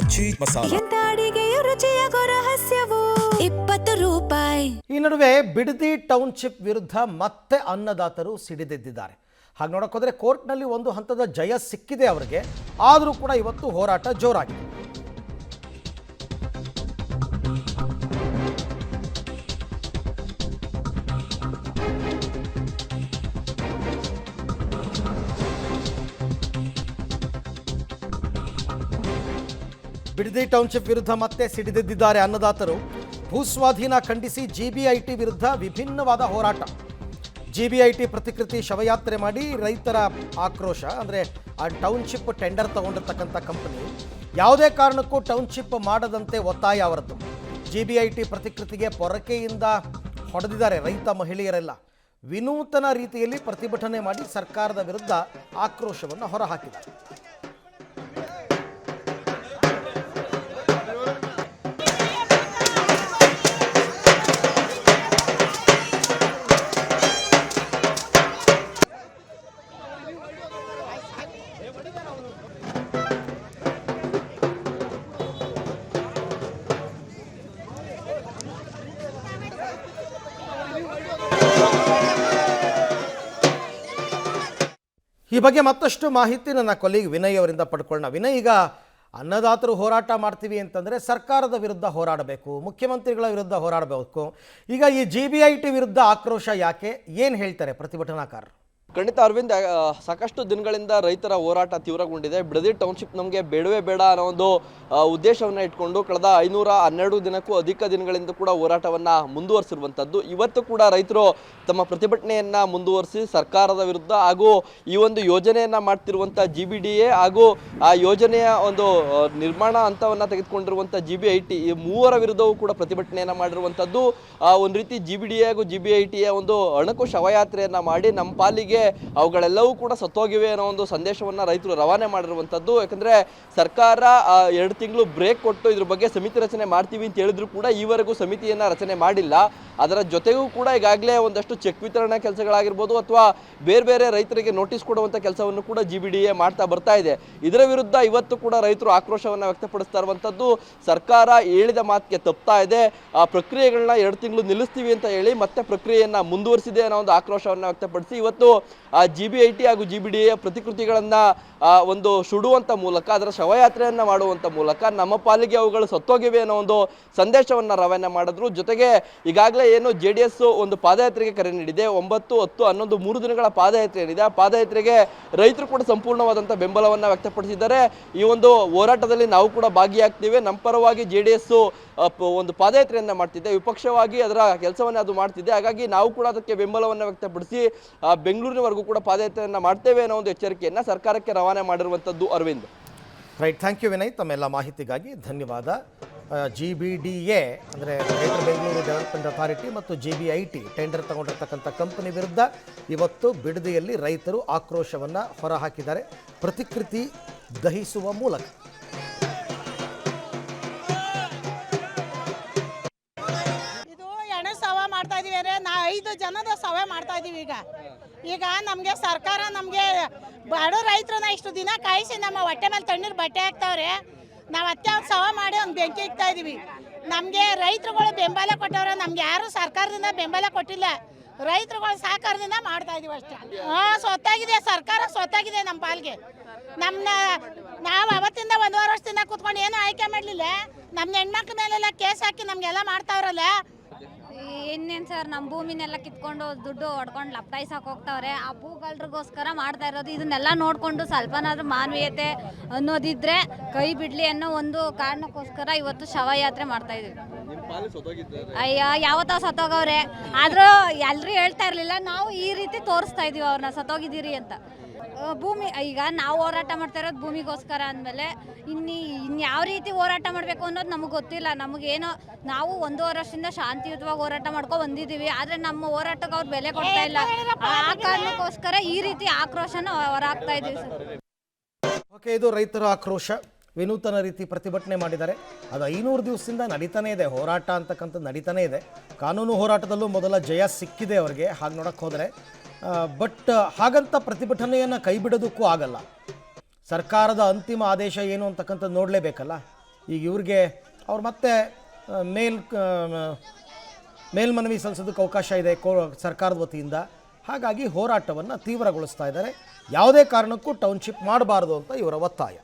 ಅಜ್ಜಿ ಮಸಾಲ. ಎಂತ ಅಡಿಗೆಯ ರುಚಿಯಾಗೋ ರಹಸ್ಯವು 20 ರೂಪಾಯಿ. ಈ ನಡುವೆ ಬಿಡದಿ ಟೌನ್ಶಿಪ್ ವಿರುದ್ಧ ಮತ್ತೆ ಅನ್ನದಾತರು ಸಿಡಿದೆದ್ದಿದ್ದಾರೆ. ಹಾಗೆ ನೋಡೋಕ್ಕೋದ್ರೆ ಕೋರ್ಟ್ನಲ್ಲಿ ಒಂದು ಹಂತದ ಜಯ ಸಿಕ್ಕಿದೆ ಅವರಿಗೆ, ಆದರೂ ಕೂಡ ಇವತ್ತು ಹೋರಾಟ ಜೋರಾಗಿದೆ. ಬಿಡದಿ ಟೌನ್ಶಿಪ್ ವಿರುದ್ಧ ಮತ್ತೆ ಸಿಡಿದೆದ್ದಿದ್ದಾರೆ ಅನ್ನದಾತರು. ಭೂಸ್ವಾಧೀನ ಖಂಡಿಸಿ ಜಿಬಿಐಟಿ ವಿರುದ್ಧ ವಿಭಿನ್ನವಾದ ಹೋರಾಟ. ಜಿಬಿಐಟಿ ಪ್ರತಿಕೃತಿ ಶವಯಾತ್ರೆ ಮಾಡಿ ರೈತರ ಆಕ್ರೋಶ. ಅಂದರೆ ಆ ಟೌನ್ಶಿಪ್ ಟೆಂಡರ್ ತಗೊಂಡಿರ್ತಕ್ಕಂಥ ಕಂಪನಿ ಯಾವುದೇ ಕಾರಣಕ್ಕೂ ಟೌನ್ಶಿಪ್ ಮಾಡದಂತೆ ಒತ್ತಾಯ ಅವರದ್ದು. ಜಿಬಿಐಟಿ ಪ್ರತಿಕೃತಿಗೆ ಪೊರಕೆಯಿಂದ ಹೊಡೆದಿದ್ದಾರೆ ರೈತ ಮಹಿಳೆಯರೆಲ್ಲ. ವಿನೂತನ ರೀತಿಯಲ್ಲಿ ಪ್ರತಿಭಟನೆ ಮಾಡಿ ಸರ್ಕಾರದ ವಿರುದ್ಧ ಆಕ್ರೋಶವನ್ನು ಹೊರಹಾಕಿದ್ದಾರೆ. ಈ ಬಗ್ಗೆ ಮತ್ತಷ್ಟು ಮಾಹಿತಿ ನನ್ನ ಕೊಲೀಗ್ ವಿನಯ್ ಅವರಿಂದ ಪಡ್ಕೊಳ್ಳೋಣ. ವಿನಯ್, ಈಗ ಅನ್ನದಾತರು ಹೋರಾಟ ಮಾಡ್ತೀವಿ ಅಂತಂದರೆ ಸರ್ಕಾರದ ವಿರುದ್ಧ ಹೋರಾಡಬೇಕು, ಮುಖ್ಯಮಂತ್ರಿಗಳ ವಿರುದ್ಧ ಹೋರಾಡಬೇಕು. ಈಗ ಈ ಜಿಬಿಐಟಿ ವಿರುದ್ಧ ಆಕ್ರೋಶ ಯಾಕೆ, ಏನು ಹೇಳ್ತಾರೆ ಪ್ರತಿಭಟನಾಕಾರರು? ಖಂಡಿತ ಅರವಿಂದ್, ಸಾಕಷ್ಟು ದಿನಗಳಿಂದ ರೈತರ ಹೋರಾಟ ತೀವ್ರಗೊಂಡಿದೆ. ಬಿಡದಿ ಟೌನ್ಶಿಪ್ ನಮಗೆ ಬೇಡವೇ ಬೇಡ ಅನ್ನೋ ಒಂದು ಉದ್ದೇಶವನ್ನು ಇಟ್ಕೊಂಡು ಕಳೆದ 512 ದಿನಕ್ಕೂ ಅಧಿಕ ದಿನಗಳಿಂದ ಕೂಡ ಹೋರಾಟವನ್ನು ಮುಂದುವರಿಸಿರುವಂಥದ್ದು. ಇವತ್ತು ಕೂಡ ರೈತರು ತಮ್ಮ ಪ್ರತಿಭಟನೆಯನ್ನು ಮುಂದುವರಿಸಿ ಸರ್ಕಾರದ ವಿರುದ್ಧ ಹಾಗೂ ಈ ಒಂದು ಯೋಜನೆಯನ್ನು ಮಾಡ್ತಿರುವಂಥ GBDA ಹಾಗೂ ಆ ಯೋಜನೆಯ ಒಂದು ನಿರ್ಮಾಣ ಹಂತವನ್ನು ತೆಗೆದುಕೊಂಡಿರುವಂಥ GBIT, ಈ ಮೂವರ ವಿರುದ್ಧವೂ ಕೂಡ ಪ್ರತಿಭಟನೆಯನ್ನು ಮಾಡಿರುವಂಥದ್ದು. ಒಂದು ರೀತಿ GBDA ಹಾಗೂ GBITಯ ಒಂದು ಅಣಕು ಶವಯಾತ್ರೆಯನ್ನು ಮಾಡಿ ನಮ್ಮ ಪಾಲಿಗೆ ಅವುಗಳೆಲ್ಲವೂ ಕೂಡ ಸತ್ತೋಗಿವೆ ಅನ್ನೋ ಒಂದು ಸಂದೇಶವನ್ನು ರೈತರು ರವಾನೆ ಮಾಡಿರುವಂಥದ್ದು. ಯಾಕಂದರೆ ಸರ್ಕಾರ 2 ತಿಂಗಳು ಬ್ರೇಕ್ ಕೊಟ್ಟು ಇದ್ರ ಬಗ್ಗೆ ಸಮಿತಿ ರಚನೆ ಮಾಡ್ತೀವಿ ಅಂತ ಹೇಳಿದ್ರು ಕೂಡ ಈವರೆಗೂ ಸಮಿತಿಯನ್ನು ರಚನೆ ಮಾಡಿಲ್ಲ. ಅದರ ಜೊತೆಗೂ ಕೂಡ ಈಗಾಗಲೇ ಒಂದಷ್ಟು ಚೆಕ್ ವಿತರಣಾ ಕೆಲಸಗಳಾಗಿರ್ಬೋದು ಅಥವಾ ಬೇರೆ ಬೇರೆ ರೈತರಿಗೆ ನೋಟಿಸ್ ಕೊಡುವಂಥ ಕೆಲಸವನ್ನು ಕೂಡ GBDA ಮಾಡ್ತಾ ಬರ್ತಾ ಇದೆ. ಇದರ ವಿರುದ್ಧ ಇವತ್ತು ಕೂಡ ರೈತರು ಆಕ್ರೋಶವನ್ನು ವ್ಯಕ್ತಪಡಿಸ್ತಾ ಇರುವಂಥದ್ದು. ಸರ್ಕಾರ ಹೇಳಿದ ಮಾತಿಗೆ ತಪ್ತಾ ಇದೆ, ಆ ಪ್ರಕ್ರಿಯೆಗಳನ್ನ 2 ತಿಂಗಳು ನಿಲ್ಲಿಸ್ತೀವಿ ಅಂತ ಹೇಳಿ ಮತ್ತೆ ಪ್ರಕ್ರಿಯೆಯನ್ನು ಮುಂದುವರಿಸಿದೆ ಅನ್ನೋ ಒಂದು ಆಕ್ರೋಶವನ್ನು ವ್ಯಕ್ತಪಡಿಸಿ ಇವತ್ತು GBIT ಹಾಗೂ GBDA ಪ್ರತಿಕೃತಿಗಳನ್ನು ಒಂದು ಸುಡುವಂಥ ಮೂಲಕ, ಅದರ ಶವಯಾತ್ರೆಯನ್ನು ಮಾಡುವಂಥ ಮೂಲಕ ನಮ್ಮ ಪಾಲಿಗೆ ಅವುಗಳು ಸತ್ತೋಗಿವೆ ಅನ್ನೋ ಒಂದು ಸಂದೇಶವನ್ನು ರವಾನೆ ಮಾಡಿದ್ರು. ಜೊತೆಗೆ ಈಗಾಗಲೇ ಏನು JDS ಒಂದು ಪಾದಯಾತ್ರೆಗೆ ಕರೆ ನೀಡಿದೆ, 9, 10, 11 3 ದಿನಗಳ ಪಾದಯಾತ್ರೆ ಏನಿದೆ, ಆ ಪಾದಯಾತ್ರೆಗೆ ರೈತರು ಕೂಡ ಸಂಪೂರ್ಣವಾದಂಥ ಬೆಂಬಲವನ್ನು ವ್ಯಕ್ತಪಡಿಸಿದ್ದಾರೆ. ಈ ಒಂದು ಹೋರಾಟದಲ್ಲಿ ನಾವು ಕೂಡ ಭಾಗಿಯಾಗ್ತೀವಿ, ನಮ್ಮ ಪರವಾಗಿ JDS ಒಂದು ಪಾದಯಾತ್ರೆಯನ್ನು ಮಾಡ್ತಿದ್ದೆ, ವಿಪಕ್ಷವಾಗಿ ಅದರ ಕೆಲಸವನ್ನು ಅದು ಮಾಡ್ತಿದ್ದೆ, ಹಾಗಾಗಿ ನಾವು ಕೂಡ ಅದಕ್ಕೆ ಬೆಂಬಲವನ್ನು ವ್ಯಕ್ತಪಡಿಸಿ ಬೆಂಗಳೂರಿನವರೆಗೂ ಕೂಡ ಪಾದಯಾತ್ರೆಯನ್ನು ಮಾಡ್ತೇವೆ ಅನ್ನೋ ಒಂದು ಎಚ್ಚರಿಕೆಯನ್ನು ಸರ್ಕಾರಕ್ಕೆ ರವಾನೆ ಮಾಡಿರುವಂಥದ್ದು. Arvind, right, thank you Vinay, ತಮ್ಮೆಲ್ಲ ಮಾಹಿತಿಗಾಗಿ ಧನ್ಯವಾದ. GBDA ಅಂದರೆ ಗ್ರೇಟರ್ ಬೆಂಗಳೂರು ಡೆವಲಪ್ಮೆಂಟ್ ಅಥಾರಿಟಿ ಮತ್ತು GBIT ಟೆಂಡರ್ ತಗೊಂಡಿರ್ತಕ್ಕಂಥ ಕಂಪನಿ ವಿರುದ್ಧ ಇವತ್ತು ಬಿಡದಿಯಲ್ಲಿ ರೈತರು ಆಕ್ರೋಶವನ್ನು ಹೊರಹಾಕಿದ್ದಾರೆ ಪ್ರತಿಕೃತಿ ದಹಿಸುವ ಮೂಲಕ. ಮಾಡ್ತಾ ಇದೀವಿ ಅಂದ್ರೆ 5 ಜನದ ಸಭೆ ಮಾಡ್ತಾ ಇದೀವಿ. ಈಗ ನಮಗೆ ಸರ್ಕಾರ ನಮಗೆ ಬಡ ರೈತರನ್ನ ಇಷ್ಟು ದಿನ ಕಾಯಿಸಿ ನಮ್ಮ ಹೊಟ್ಟೆ ಮೇಲೆ ತಣ್ಣೀರು ಬಟ್ಟೆ ಹಾಕ್ತಾವ್ರೆ. ನಾವು ಅತ್ಯಾವ ಸಭೆ ಮಾಡಿ ಒಂದು ಬೆಂಕಿ ಇಕ್ತಾ ಇದೀವಿ. ನಮಗೆ ರೈತರುಗಳು ಬೆಂಬಲ ಕೊಟ್ಟವ್ರೆ, ನಮ್ಗೆ ಯಾರು ಸರ್ಕಾರದಿಂದ ಬೆಂಬಲ ಕೊಟ್ಟಿಲ್ಲ. ರೈತರುಗಳು ಸಹಕಾರದಿಂದ ಮಾಡ್ತಾ ಇದೀವಿ ಅಷ್ಟೇ. ಸ್ವತ್ತಾಗಿದೆ, ಸರ್ಕಾರ ಸ್ವತ್ತಾಗಿದೆ ನಮ್ಮ ಪಾಲ್ಗೆ. ನಾವು ಅವತ್ತಿಂದ 1.5 ವರ್ಷದಿಂದ ಕೂತ್ಕೊಂಡು ಏನು ಆಯ್ಕೆ ಮಾಡಲಿಲ್ಲ. ನಮ್ಮ ಹೆಣ್ಮಕ್ಳ ಮೇಲೆಲ್ಲ ಕೇಸ್ ಹಾಕಿ ನಮಗೆಲ್ಲ ಮಾಡ್ತಾವ್ರಲ್ಲ. ಇನ್ನೇನು ಸರ್, ನಮ್ಮ ಭೂಮಿನೆಲ್ಲ ಕಿತ್ಕೊಂಡು ದುಡ್ಡು ಹೊಡ್ಕೊಂಡು ಲಪ್ಟಾಯಿಸಕ್ಕೆ ಹೋಗ್ತಾವ್ರೆ. ಆ ಭೂಗಳ್ರಿಗೋಸ್ಕರ ಮಾಡ್ತಾ ಇರೋದು. ಇದನ್ನೆಲ್ಲ ನೋಡಿಕೊಂಡು ಸ್ವಲ್ಪನಾದ್ರೂ ಮಾನವೀಯತೆ ಅನ್ನೋದಿದ್ರೆ ಕೈ ಬಿಡಲಿ ಅನ್ನೋ ಒಂದು ಕಾರಣಕ್ಕೋಸ್ಕರ ಇವತ್ತು ಶವಯಾತ್ರೆ ಮಾಡ್ತಾ ಇದೀವಿ. ಅಯ್ಯ, ಯಾವತ್ತ ಸತ್ತೋಗವ್ರೆ, ಆದರೂ ಎಲ್ಲರೂ ಹೇಳ್ತಾ ಇರಲಿಲ್ಲ. ನಾವು ಈ ರೀತಿ ತೋರಿಸ್ತಾ ಇದೀವಿ ಅವ್ರನ್ನ ಸತ್ತೋಗಿದ್ದೀರಿ ಅಂತ. ಭೂಮಿ, ಈಗ ನಾವು ಹೋರಾಟ ಮಾಡ್ತಾ ಇರೋದು ಭೂಮಿಗೋಸ್ಕರ ಅಂದಮೇಲೆ ಇನ್ಯಾವ ರೀತಿ ಹೋರಾಟ ಮಾಡಬೇಕು ಅನ್ನೋದು ನಮಗೆ ಗೊತ್ತಿಲ್ಲ. ನಮಗೇನೋ ನಾವು 1.5 ವರ್ಷದಿಂದ ಶಾಂತಿಯುತವಾಗಿ ಹೋರಾಟ ಮಾಡ್ಕೊಂಡು ಬಂದಿದ್ದೀವಿ, ಆದರೆ ನಮ್ಮ ಹೋರಾಟಕ್ಕೆ ಅವ್ರು ಬೆಲೆ ಕೊಡ್ತಾ ಇಲ್ಲ. ಆ ಕಾರಣಕ್ಕೋಸ್ಕರ ಈ ರೀತಿ ಆಕ್ರೋಶನ ಹೊರಹಾಕ್ತಾ ಇದ್ದೀವಿ ಸರ್. ಓಕೆ, ಇದು ರೈತರ ಆಕ್ರೋಶ. ವಿನೂತನ ರೀತಿ ಪ್ರತಿಭಟನೆ ಮಾಡಿದ್ದಾರೆ. ಅದು 500 ದಿವಸದಿಂದ ನಡೀತಾನೇ ಇದೆ, ಹೋರಾಟ ಅಂತಕ್ಕಂಥದ್ದು ನಡೀತಾನೇ ಇದೆ. ಕಾನೂನು ಹೋರಾಟದಲ್ಲೂ ಮೊದಲ ಜಯ ಸಿಕ್ಕಿದೆ ಅವರಿಗೆ ಹಾಗೆ ನೋಡೋಕ್ಕೆ ಹೋದರೆ. ಬಟ್ ಹಾಗಂತ ಪ್ರತಿಭಟನೆಯನ್ನು ಕೈ ಬಿಡೋದಕ್ಕೂ ಆಗಲ್ಲ. ಸರ್ಕಾರದ ಅಂತಿಮ ಆದೇಶ ಏನು ಅಂತಕ್ಕಂಥದ್ದು ನೋಡಲೇಬೇಕಲ್ಲ. ಈಗ ಇವ್ರಿಗೆ ಅವ್ರು ಮತ್ತೆ ಮೇಲ್ಮನವಿ ಸಲ್ಲಿಸೋದಕ್ಕೆ ಅವಕಾಶ ಇದೆ ಸರ್ಕಾರದ ವತಿಯಿಂದ. ಹಾಗಾಗಿ ಹೋರಾಟವನ್ನು ತೀವ್ರಗೊಳಿಸ್ತಾ ಇದ್ದಾರೆ. ಯಾವುದೇ ಕಾರಣಕ್ಕೂ ಟೌನ್ಶಿಪ್ ಮಾಡಬಾರ್ದು ಅಂತ ಇವರ ಒತ್ತಾಯ.